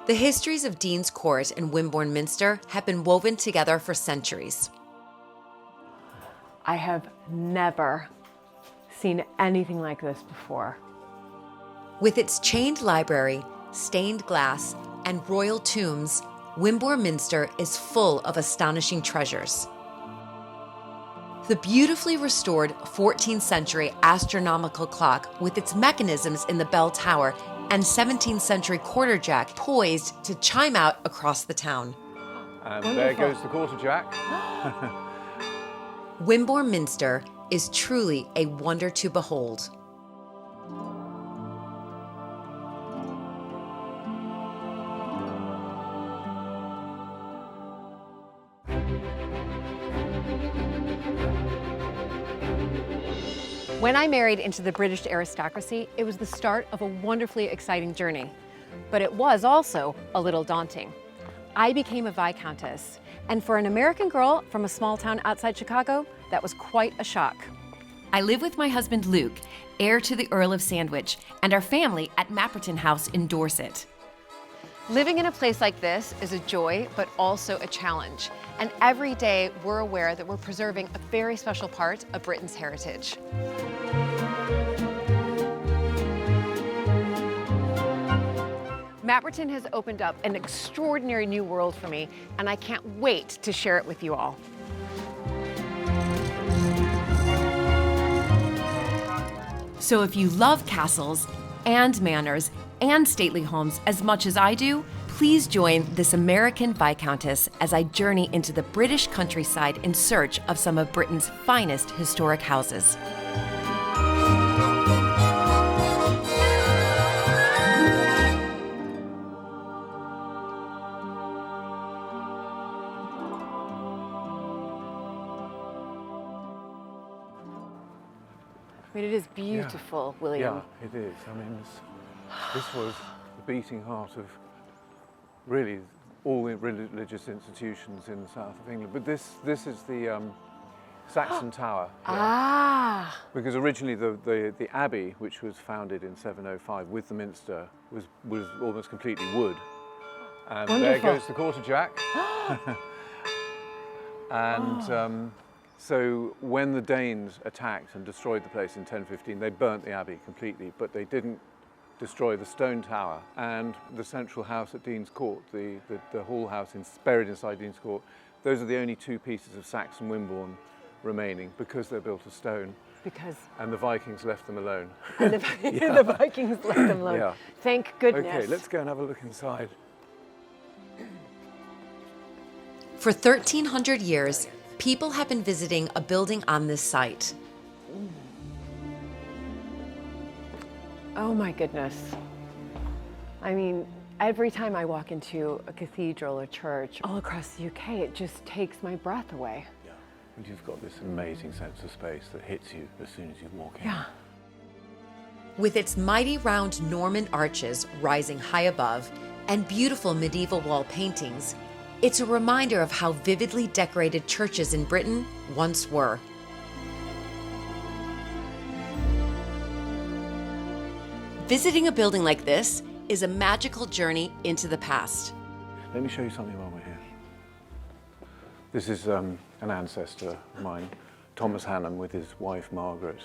The histories of Dean's Court and Wimborne Minster have been woven together for centuries. I have never seen anything like this before. With its chained library, stained glass, and royal tombs, Wimborne Minster is full of astonishing treasures. The beautifully restored 14th century astronomical clock with its mechanisms in the bell tower and 17th century quarterjack poised to chime out across the town. And Wonderful. there goes the quarterjack. Wimborne Minster is truly a wonder to behold. When I married into the British aristocracy, it was the start of a wonderfully exciting journey. But it was also a little daunting. I became a Viscountess, and for an American girl from a small town outside Chicago, that was quite a shock. I live with my husband Luke, heir to the Earl of Sandwich, and our family at Mapperton House in Dorset. Living in a place like this is a joy, but also a challenge. And every day we're aware that we're preserving a very special part of Britain's heritage. Mapperton has opened up an extraordinary new world for me, and I can't wait to share it with you all. So if you love castles and manors and stately homes as much as I do, please join this American Viscountess as I journey into the British countryside in search of some of Britain's finest historic houses. I mean, it is beautiful, William. Yeah, it is. I mean, this was the beating heart of really all the religious institutions in the south of England. But this is the Saxon Tower. Here. Ah! Because originally the abbey, which was founded in 705 with the minster, was almost completely wood. And Wonderful. there goes the quarterjack. And so when the Danes attacked and destroyed the place in 1015, they burnt the abbey completely, but they didn't destroy the stone tower. And the central house at Dean's Court, the hall house buried inside Dean's Court, those are the only two pieces of Saxon Wimborne remaining because they're built of stone. And the Vikings left them alone. And the Vikings left them alone. Yeah. Thank goodness. Okay, let's go and have a look inside. For 1,300 years, people have been visiting a building on this site. Oh my goodness. I mean, every time I walk into a cathedral or church all across the UK, it just takes my breath away. Yeah, and you've got this amazing sense of space that hits you as soon as you walk in. Yeah. With its mighty round Norman arches rising high above and beautiful medieval wall paintings, it's a reminder of how vividly decorated churches in Britain once were. Visiting a building like this is a magical journey into the past. Let me show you something while we're here. This is an ancestor of mine, Thomas Hannam, with his wife Margaret,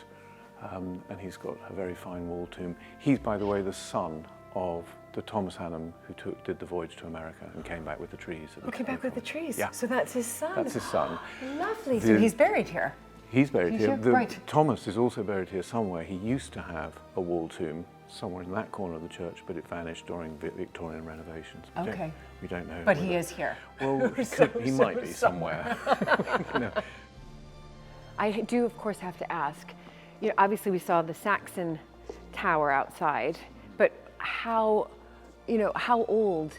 and he's got a very fine wall tomb. He's, by the way, the son of the Thomas Hannam who did the voyage to America and came back with the trees. Came back with the trees? Yeah. So that's his son? That's his son. Lovely. So he's buried here? He's buried here. Right. Thomas is also buried here somewhere. He used to have a wall tomb somewhere in that corner of the church, but it vanished during Victorian renovations. We don't know. But he is here. Well, he might be somewhere. No. I do, of course, have to ask, you know, obviously we saw the Saxon tower outside, but how old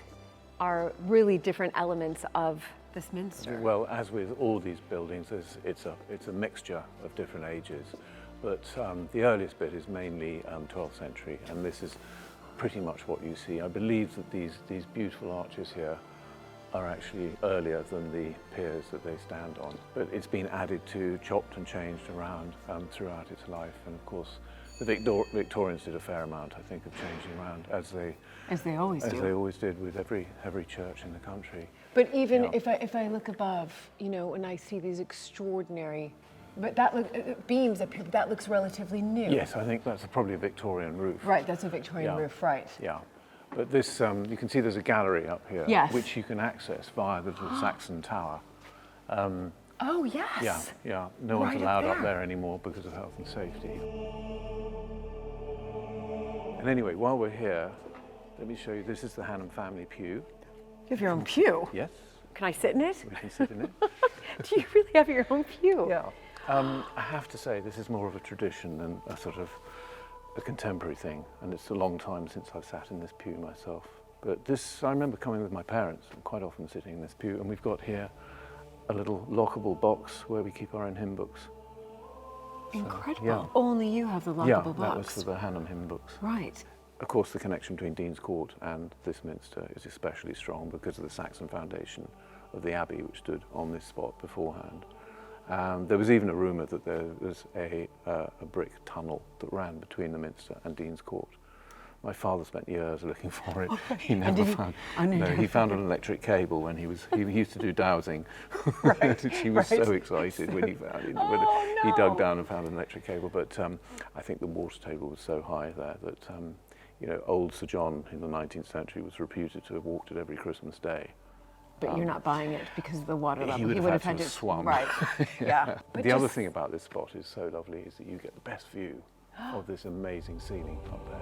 are really different elements of this minster? Well, as with all these buildings, it's a mixture of different ages. But the earliest bit is mainly 12th century, and this is pretty much what you see. I believe that these beautiful arches here are actually earlier than the piers that they stand on. But it's been added to, chopped and changed around throughout its life. And of course, The Victorians did a fair amount, I think, of changing around, as they always did with every church in the country. But even if I look above, you know, and I see these extraordinary, but that beams up here, that looks relatively new. Yes, I think that's probably a Victorian roof. Right, that's a Victorian roof, right. Yeah. But this, you can see there's a gallery up here, yes. which you can access via the Saxon Tower. Oh, yes. Yeah. No one's allowed up there anymore because of health and safety. And anyway, while we're here, let me show you, this is the Hannam family pew. You have your own pew? Yes. Can I sit in it? We can sit in it. Do you really have your own pew? Yeah. I have to say, this is more of a tradition than a sort of a contemporary thing, and it's a long time since I've sat in this pew myself. But this, I remember coming with my parents, and quite often sitting in this pew, and we've got here a little lockable box where we keep our own hymn books. Incredible. Yeah. Only you have the lockable box. Yeah, that was for the Hannam hymn books. Right. Of course, the connection between Dean's Court and this minster is especially strong because of the Saxon foundation of the abbey, which stood on this spot beforehand. There was even a rumour that there was a brick tunnel that ran between the minster and Dean's Court. My father spent years looking for it. He never found. He found an electric cable when he used to do dowsing. Right. He was so excited when he found it. He dug down and found an electric cable. But I think the water table was so high there that you know, old Sir John in the 19th century was reputed to have walked it every Christmas Day. But you're not buying it because of the water level. He would have had to swum. Right. Yeah. The other thing about this spot is so lovely is that you get the best view of this amazing ceiling up there.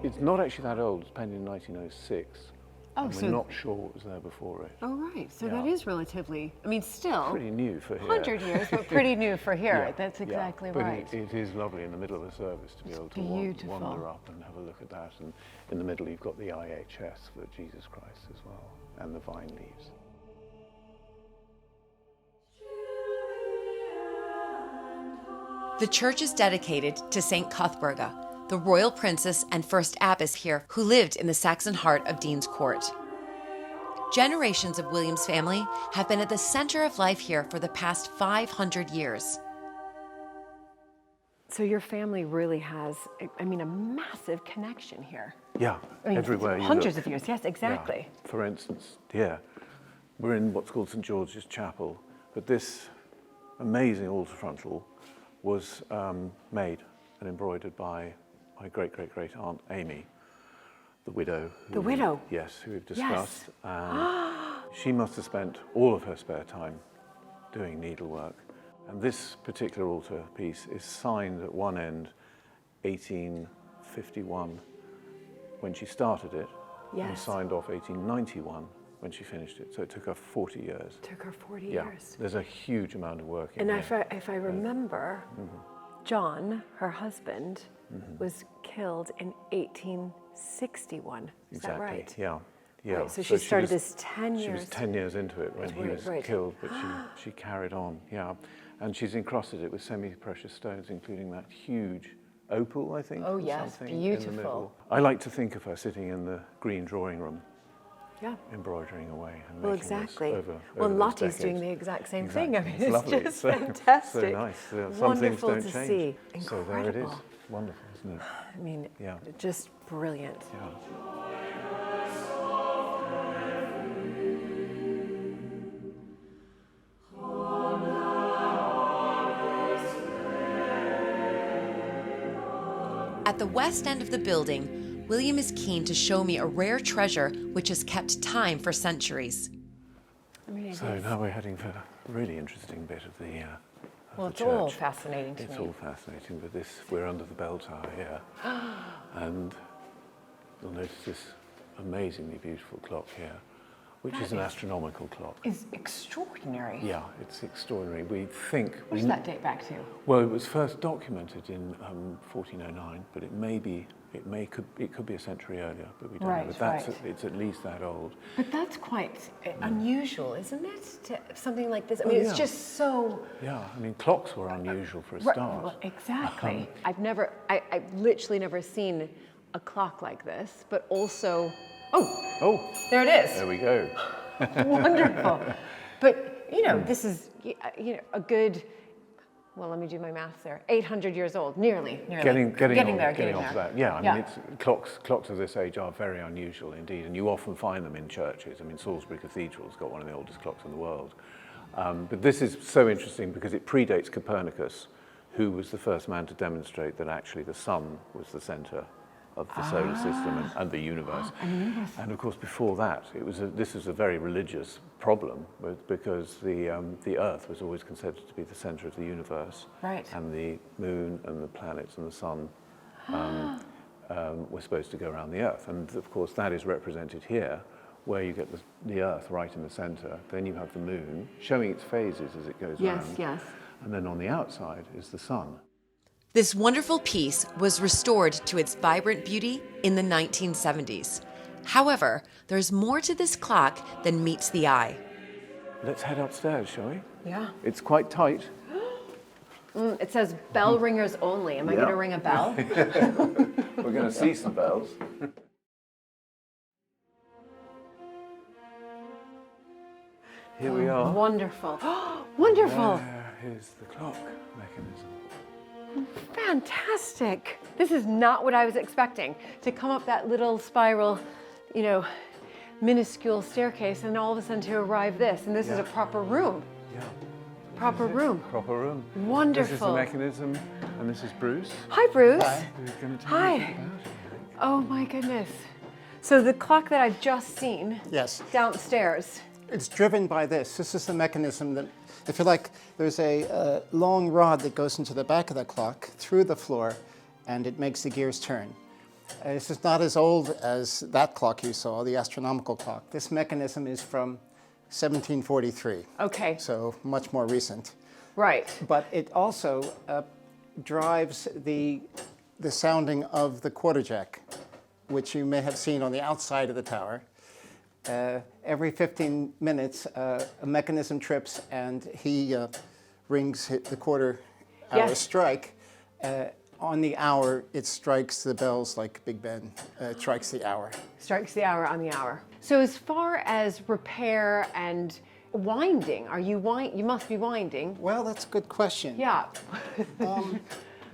It's not actually that old. It's painted in 1906. Oh, and we're not sure what was there before it. Oh, right. So that is relatively, I mean, still pretty new for here. 100 years, but pretty new for here. That's exactly right. But it is lovely in the middle of the service to be able to wander up and have a look at that. And in the middle, you've got the IHS for Jesus Christ as well, and the vine leaves. The church is dedicated to St. Cuthberga, the royal princess and first abbess here who lived in the Saxon heart of Dean's Court. Generations of William's family have been at the center of life here for the past 500 years. So your family really has, I mean, a massive connection here. Yeah, I mean, everywhere you hundreds look. of years, yes, exactly. Yeah. For instance, here, we're in what's called St. George's Chapel, but this amazing altar frontal was made and embroidered by my great-great-great-aunt Amy, the widow. The widow? Yes, who we've discussed. She must have spent all of her spare time doing needlework. And this particular altar piece is signed at one end 1851 when she started it, and signed off 1891 when she finished it. So it took her 40 years. It took her 40 Yeah, years. there's a huge amount of work in And here. if I remember, John, her husband, was killed in 1861. Is that right? Yeah. Right, so she started this 10 years. She was 10 years into it when he was killed, but she carried on, yeah. And she's encrusted it with semi-precious stones, including that huge opal, I think. Oh yes, beautiful. In the middle. I like to think of her sitting in the green drawing room, embroidering away and well, making exactly. this over well, those Lottie's decades. doing the exact same thing. I mean, it's lovely. just so, fantastic. So nice. Some Wonderful things don't to change. see. So Incredible. there it is. Wonderful, isn't it? I mean, just brilliant. Yeah. At the west end of the building, William is keen to show me a rare treasure which has kept time for centuries. So now we're heading for a really interesting bit of the Well, the it's all church. fascinating to It's me. all fascinating, but we're under the bell tower here. And you'll notice this amazingly beautiful clock here, which is an astronomical clock. It's extraordinary. Yeah, it's extraordinary. We think... What does that date back to? Well, it was first documented in 1409, but it could be a century earlier, but we don't know. But it's at least that old. But that's quite unusual, isn't it? Something like this. I mean, it's just so... Yeah, I mean, clocks were unusual for a start. Well, exactly. I've literally never seen a clock like this, but also... Oh, there it is. There we go. Wonderful. But this is, a good, well, let me do my math there, 800 years old, nearly. Getting there. off that. Yeah, I mean, clocks of this age are very unusual indeed, and you often find them in churches. I mean, Salisbury Cathedral's got one of the oldest clocks in the world. But this is so interesting because it predates Copernicus, who was the first man to demonstrate that actually the sun was the center of the solar system and the universe. And of course, before that, this was a very religious problem because the Earth was always considered to be the center of the universe. Right. And the moon and the planets and the sun were supposed to go around the Earth. And of course, that is represented here, where you get the Earth right in the center. Then you have the moon showing its phases as it goes around. Yes. And then on the outside is the sun. This wonderful piece was restored to its vibrant beauty in the 1970s. However, there's more to this clock than meets the eye. Let's head upstairs, shall we? Yeah. It's quite tight. It says bell ringers only. Am I going to ring a bell? We're going to see some bells. Here we are. Wonderful. Wonderful. There is the clock mechanism. Fantastic. This is not what I was expecting, to come up that little spiral, minuscule staircase and all of a sudden to arrive this. And this is a proper room. Yeah. Proper room. Proper room. Wonderful. This is the mechanism, and this is Bruce. Hi, Bruce. Hi. Who's going to tell you about it? Oh my goodness. So the clock that I've just seen downstairs. It's driven by this. This is the mechanism that, if you like, there's a long rod that goes into the back of the clock through the floor, and it makes the gears turn. This is not as old as that clock you saw, the astronomical clock. This mechanism is from 1743. Okay. So much more recent. Right. But it also drives the sounding of the quarterjack, which you may have seen on the outside of the tower. Every 15 minutes, a mechanism trips and he rings the quarter hour strike. On the hour, it strikes the bells like Big Ben. It strikes the hour. Strikes the hour on the hour. So as far as repair and winding, you must be winding. Well, that's a good question. Yeah.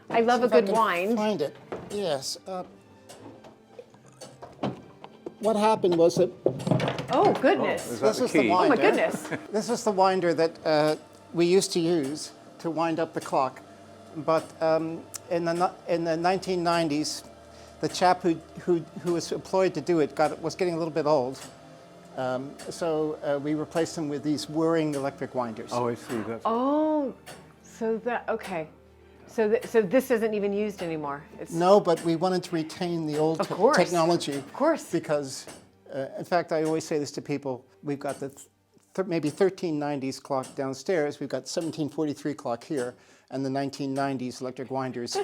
I love a good wind. Find it. Yes. What happened was that. Oh goodness! This is the winder. Oh my goodness! This is the winder that we used to use to wind up the clock, but in the 1990s, the chap who was employed to do it was getting a little bit old, so we replaced him with these whirring electric winders. Oh, I see. That's okay. So this isn't even used anymore. No, but we wanted to retain the old technology. Of course. Because, in fact, I always say this to people. We've got the maybe 1390s clock downstairs. We've got 1743 clock here, and the 1990s electric winders.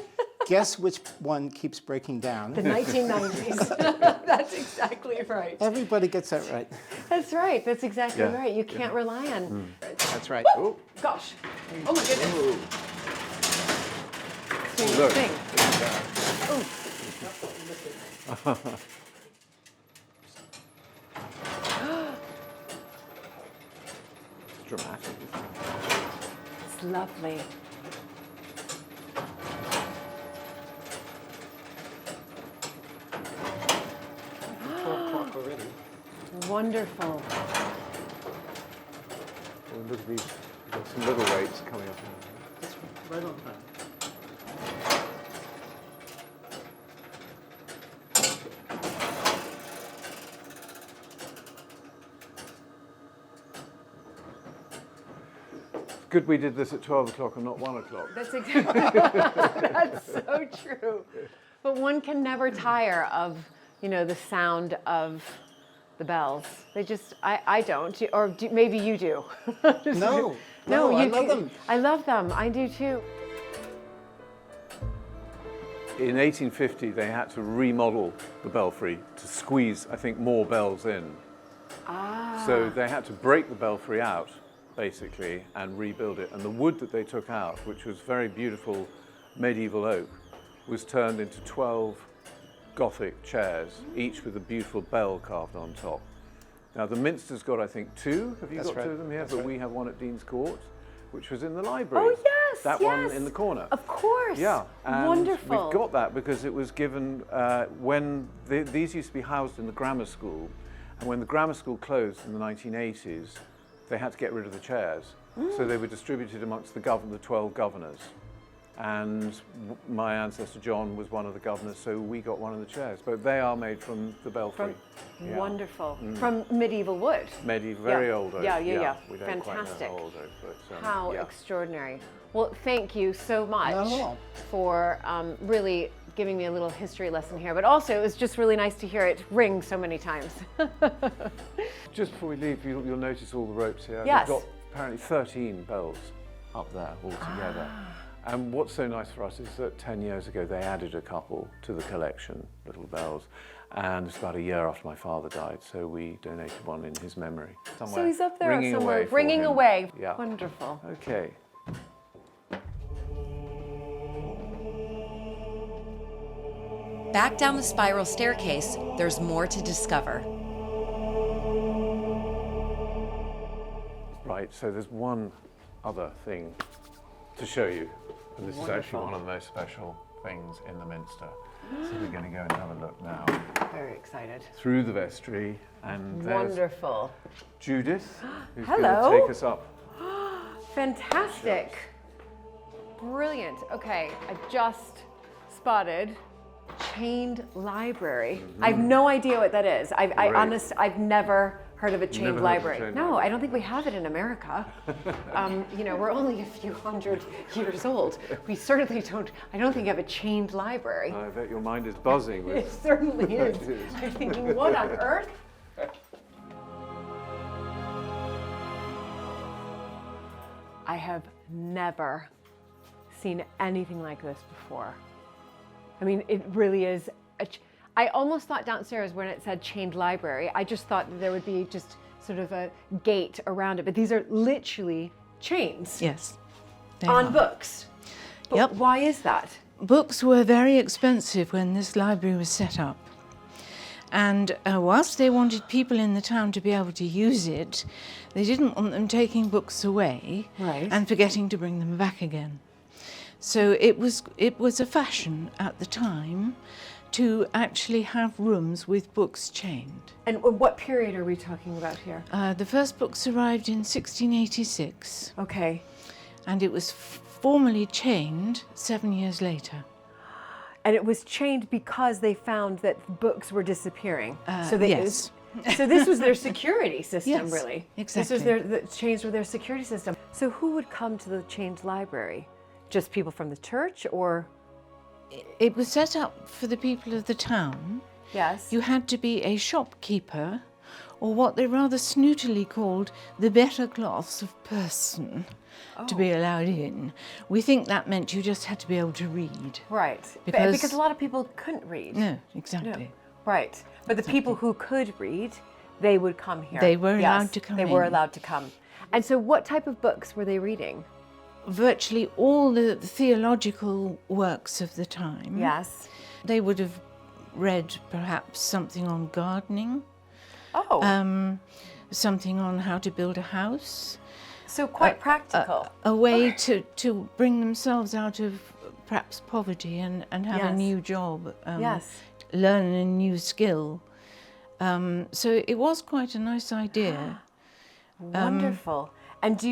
Guess which one keeps breaking down? The 1990s. That's exactly right. Everybody gets that right. That's right. That's exactly right. You can't rely on. That's right. Oh, gosh. Oh my goodness. Look. Thing. It's dramatic. It's lovely. 12 o'clock already. Wonderful. Well, look at these. We've got some little weights coming up. It's right on time. Good we did this at 12 o'clock and not 1 o'clock. That's exactly. That's so true. But one can never tire of, the sound of the bells. They just, I don't, or maybe you do. No, I love them. I love them. I do too. In 1850, they had to remodel the belfry to squeeze, I think, more bells in. So they had to break the belfry out, basically, and rebuild it. And the wood that they took out, which was very beautiful medieval oak, was turned into 12 Gothic chairs, each with a beautiful bell carved on top. Now the Minster's got, I think, 2. Have you That's got right. 2 of them here? That's But right. we have one at Dean's Court, which was in the library. Oh yes, That one in the corner. Of course. Yeah, and Wonderful. we've got that because it was given when these used to be housed in the grammar school, and when the grammar school closed in the 1980s, they had to get rid of the chairs. So they were distributed amongst the 12 governors. And my ancestor John was one of the governors, so we got one of the chairs. But they are made from the belfry. Yeah. Wonderful. From medieval wood. Medieval, very Yeah. old oak. Yeah. We don't Fantastic. quite know how old oak, but, How yeah. extraordinary. Well, thank you so much Not at all. for really giving me a little history lesson here. But also, it was just really nice to hear it ring so many times. Just before we leave, you'll notice all the ropes here. Yes. We've got apparently 13 bells up there altogether. And what's so nice for us is that 10 years ago they added a couple to the collection, little bells. And it's about a year after my father died, so we donated one in his memory. So he's up there ringing somewhere, away for ringing him. away. Yeah. Wonderful. Okay. Back down the spiral staircase, there's more to discover. Right, so there's one other thing to show you. And this is actually one of the most special things in the Minster. So we're going to go and have a look now. Very excited. Through the vestry, and there's Wonderful. Judith, who's Hello. going to take us up. Fantastic. Brilliant. Okay, I just spotted chained library. I have no idea what that is. I've never heard of a chained Never heard of a library. chained No, library. I don't think we have it in America. We're only a few hundred years old. We certainly don't, I don't think we have a chained library. I bet your mind is buzzing It with certainly is. It is. I'm thinking, what on earth? I have never seen anything like this before. I mean, it really is. I almost thought downstairs when it said chained library, I just thought that there would be just sort of a gate around it, but these are literally chains Yes. they on are. books. But Yep. why is that? Books were very expensive when this library was set up. And whilst they wanted people in the town to be able to use it, they didn't want them taking books away Right. and forgetting to bring them back again. So it was a fashion at the time to actually have rooms with books chained. And what period are we talking about here? The first books arrived in 1686, Okay. and it was formally chained 7 years later. And it was chained because they found that books were disappearing. Yes. So this was their security system, Yes, really. This exactly. was the chains were their security system. So who would come to the chained library? Just people from the church, or? It was set up for the people of the town. Yes. You had to be a shopkeeper, or what they rather snootily called the better class of person, to be allowed in. We think that meant you just had to be able to read. Right. Because- Because a lot of people couldn't read. No, exactly. Right. But the people who could read, they would come here. They were Yes, allowed to come They were in. allowed to come. And so what type of books were they reading? Virtually all the theological works of the time. Yes. They would have read perhaps something on gardening, Oh, something on how to build a house, so quite practical. a way to bring themselves out of perhaps poverty and have a Yes. new job, Yes. learn a new skill. So it was quite a nice idea. Wonderful. And do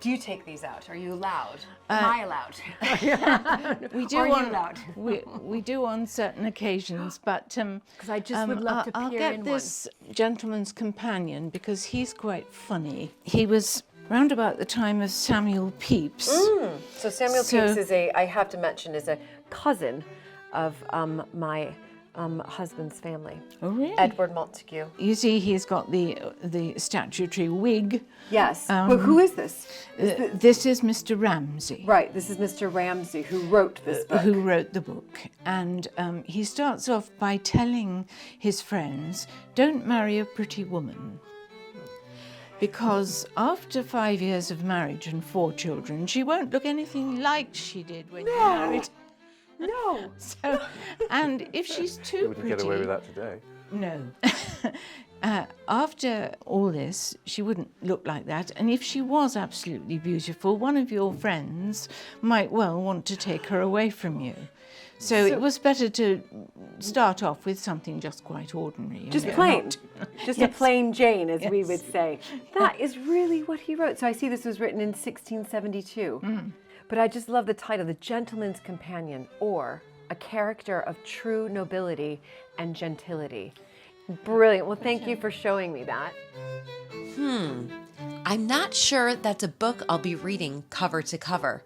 you take these out? Are you allowed? Am I allowed? We do Are you on allowed? we do on certain occasions, but Because I just would love to I'll peer get in this gentleman's companion because he's quite funny. He was round about the time of Samuel Pepys. one. So Samuel So- Pepys I have to mention, is a cousin of my husband's family. Oh, really? Edward Montague. You see, he's got the statutory wig. Yes. Well, who is this? This is Mr. Ramsay, Right. This is Mr. Ramsay, who wrote this book. who wrote the book. And he starts off by telling his friends, don't marry a pretty woman. Because after 5 years of marriage and 4 children, she won't look anything like she did when you married. No. So, and if she's too You wouldn't pretty, get away with that today. no. After all this, she wouldn't look like that. And if she was absolutely beautiful, one of your friends might well want to take her away from you. So it was better to start off with something just quite ordinary. Just plain. Just a Yes. plain Jane, as we Yes. would say. That is really what he wrote. So I see this was written in 1672. But I just love the title, The Gentleman's Companion, or A Character of True Nobility and Gentility. Brilliant. Well, thank you for showing me that. I'm not sure that's a book I'll be reading cover to cover.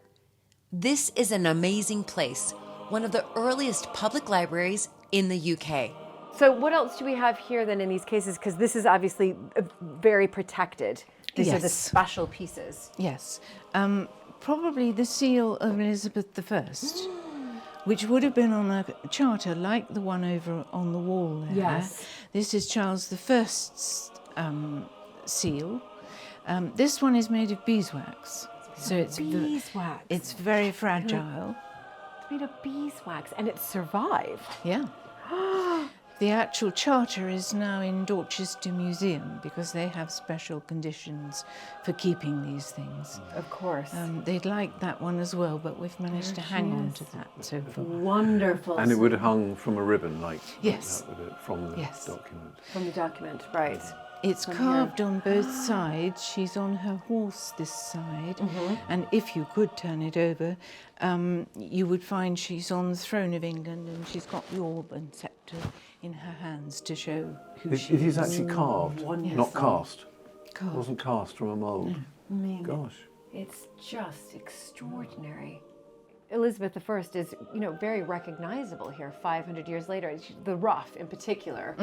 This is an amazing place, one of the earliest public libraries in the UK. So what else do we have here then in these cases? Because this is obviously very protected. These are the Yes. special pieces. Yes. Probably the seal of Elizabeth I, which would have been on a charter like the one over on the wall there. Yes. This is Charles I's seal. This one is made of beeswax. So it's Beeswax. it's very fragile. It's made of beeswax and it survived. Yeah. The actual charter is now in Dorchester Museum because they have special conditions for keeping these things. Of course. They'd like that one as well, but we've managed to hang on to that so far. Wonderful. And it would have hung from a ribbon, like Yes. that would have, from the Yes. document. From the document, right. It's From carved on both sides. She's on her horse this side, and if you could turn it over, you would find she's on the throne of England, and she's got the orb and sceptre in her hands to show who It she is actually carved, not cast. It Carved. wasn't cast from a mould. Gosh. It's just extraordinary. Elizabeth I is, very recognizable here 500 years later. The ruff in particular,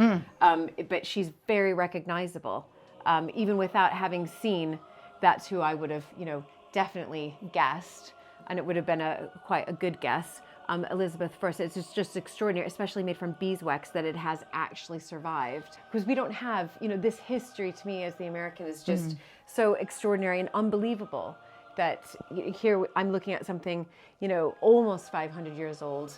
but she's very recognizable. Even without having seen, that's who I would have, definitely guessed, and it would have been quite a good guess. Elizabeth I, it's just extraordinary, especially made from beeswax, that it has actually survived. Because we don't have, this history to me as the American is just so extraordinary and unbelievable. That here I'm looking at something, almost 500 years old.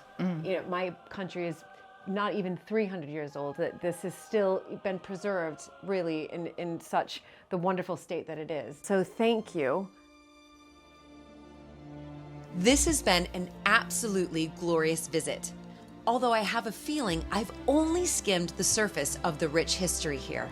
My country is not even 300 years old. That this has still been preserved, really, in such the wonderful state that it is. So thank you. This has been an absolutely glorious visit. Although I have a feeling I've only skimmed the surface of the rich history here.